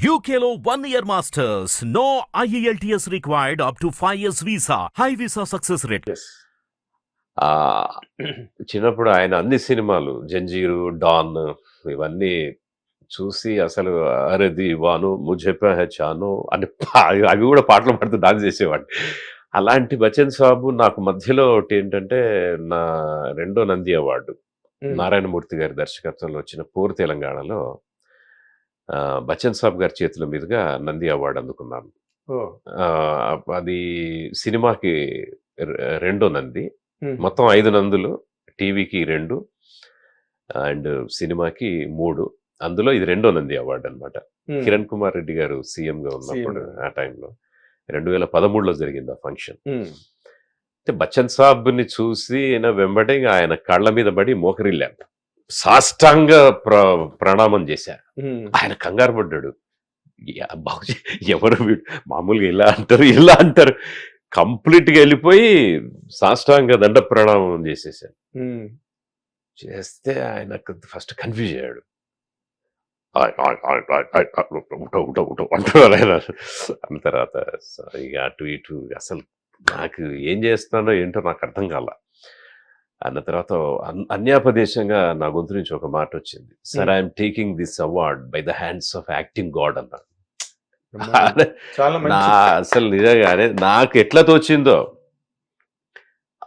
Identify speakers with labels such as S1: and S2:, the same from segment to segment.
S1: UKLO 1 year masters. No IELTS required up to 5 years visa. High visa success rate.
S2: Yes. చిన్నప్పుడు ఆయన అన్ని సినిమాలు 'Zanjeer', 'don' ఇవన్నీ చూసి అసలు 'అరే దీవాను ముఝే పెహచానో' అని అవి కూడా పాటలు పాడుతూ డాన్స్ చేసేవాడిని. అలాంటి బచ్చన్ సాబు నాకు మధ్యలో ఒకటేంటంటే, నా రెండో నంది అవార్డు నారాయణమూర్తి గారి దర్శకత్వంలో వచ్చిన 'పూర్ తెలంగాణలో' బచ్చన్ సాబ్ గారి చేతుల మీదుగా నంది అవార్డు అందుకున్నాను.
S3: ఓహ్!
S2: అది సినిమాకి రెండో నంది.
S3: హుహు.
S2: మొత్తం 5 నందులు. టీవీకి 2 అండ్ సినిమాకి 3. అందులో ఇది రెండో నంది అవార్డు అనమాట.
S3: హ్మ్.
S2: కిరణ్ కుమార్ రెడ్డి గారు సీఎంగా ఉన్నప్పుడు
S3: సీఎంగా.
S2: ఆ టైంలో 2013లో జరిగింది ఆ ఫంక్షన్.
S3: హ్మ్.
S2: అయితే బచ్చన్ సాబ్‌ని చూసి వెంబడే ఆయన కళ్ళ మీద పడి మోకరిల్లాను. సాష్టాంగ ప్రణామం చేశా.
S3: హ్మ్.
S2: ఆయన కంగారు పడ్డాడు. బాబుజీ ఎవరు వీడు? మామూలుగా ఇలా అంటారు. కంప్లీట్‌గా వెళ్ళిపోయి సాష్టాంగ దండ ప్రణామం చేసేసాను.
S3: హ్మ్.
S2: చేస్తే ఆయనకు ఫస్ట్ కన్‌ఫ్యూజ్ అయ్యాడు. అంటున్నారు ఆయన. అన్న తర్వాత ఇక అటు ఇటు అసలు నాకు ఏం చేస్తున్నానో ఏంటో నాకు అర్థం కాల. అన్న తర్వాత అన్యాపదేశంగా నా గొంతు నుంచి ఒక మాట వచ్చింది. Sir I'm taking this award by the hands of acting God అన్నారు.
S3: చాలా
S2: నా
S3: మంచి
S2: అసలు నిజంగానే నాకు ఎట్లా తోచిందో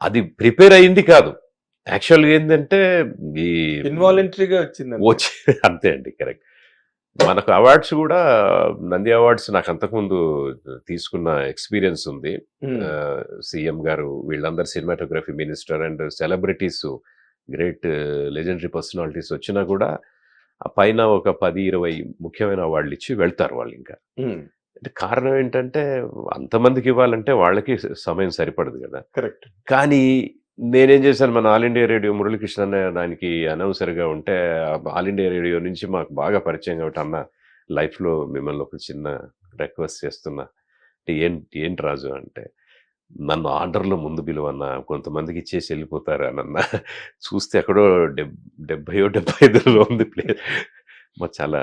S2: అది ప్రిపేర్ అయింది కాదు. యాక్చువల్గా ఏంటంటే ఈ
S3: ఇన్వాలంటరీగా వచ్చిందండి.
S2: వచ్చి అంతే అండి, కరెక్ట్. మనకు అవార్డ్స్ కూడా నంది అవార్డ్స్ నాకు అంతకుముందు తీసుకున్న ఎక్స్పీరియన్స్ ఉంది.
S3: హ్మ్.
S2: సీఎం గారు వీళ్ళందరూ cinematography minister and celebrities, great legendary personalities వచ్చినా కూడా ఆ పైన ఒక 10-20 ముఖ్యమైన అవార్డులు ఇచ్చి వెళ్తారు వాళ్ళు. ఇంకా
S3: హ్మ్.
S2: అంటే కారణం ఏంటంటే అంతమందికి ఇవ్వాలంటే వాళ్ళకి సమయం సరిపడదు కదా.
S3: కరెక్ట్.
S2: కానీ నేనేం చేశాను, మన ఆల్ ఇండియా రేడియో మురళీకృష్ణ అన్న దానికి అనౌన్సర్గా ఉంటే, ఆల్ ఇండియా రేడియో నుంచి మాకు బాగా పరిచయం కాబట్టి, అన్న లైఫ్లో మిమ్మల్ని ఒక చిన్న రిక్వెస్ట్ చేస్తున్నా అంటే, ఏంటి రాజు అంటే, నన్ను ఆర్డర్లో ముందు పిలువన్నా, కొంతమందికి ఇచ్చేసి వెళ్ళిపోతారు అని అన్న. చూస్తే ఎక్కడో 70-75లో ఉంది ప్లే. చాలా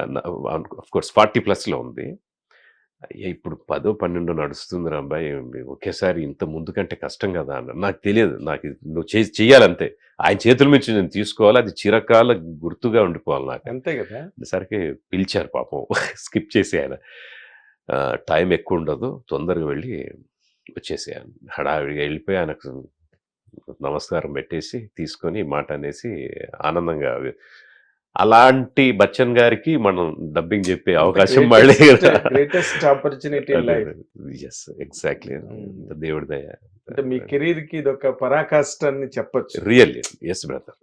S2: ఆఫ్ కోర్స్ 40+లో ఉంది. అయ్యా ఇప్పుడు 10-12 నడుస్తుంది రా అబ్బాయి, ఒకేసారి ఇంత ముందు కంటే కష్టం కదా అన్న. నాకు తెలియదు, నాకు నువ్వు చెయ్యాలంతే, ఆయన చేతుల నుంచి నేను తీసుకోవాలి, అది చిరకాల గుర్తుగా ఉండిపోవాలి నాకు.
S3: అంతే కదా.
S2: సరికి పిలిచారు పాపం. స్కిప్ చేసి ఆయన టైం ఎక్కువ ఉండదు, తొందరగా వెళ్ళి వచ్చేసాను. హడావిడిగా వెళ్ళిపోయి ఆయనకు నమస్కారం పెట్టేసి తీసుకొని మాట అనేసి ఆనందంగా. అలాంటి బచ్చన్ గారికి మనం డబ్బింగ్ చెప్పే అవకాశం మళ్ళీ
S3: greatest opportunity in life.
S2: Yes, exactly. దేవుడి దయ.
S3: అంటే మీ కెరీర్ కి ఇది ఒక పరాకాష్ట అని చెప్పొచ్చు.
S2: Really yes brother.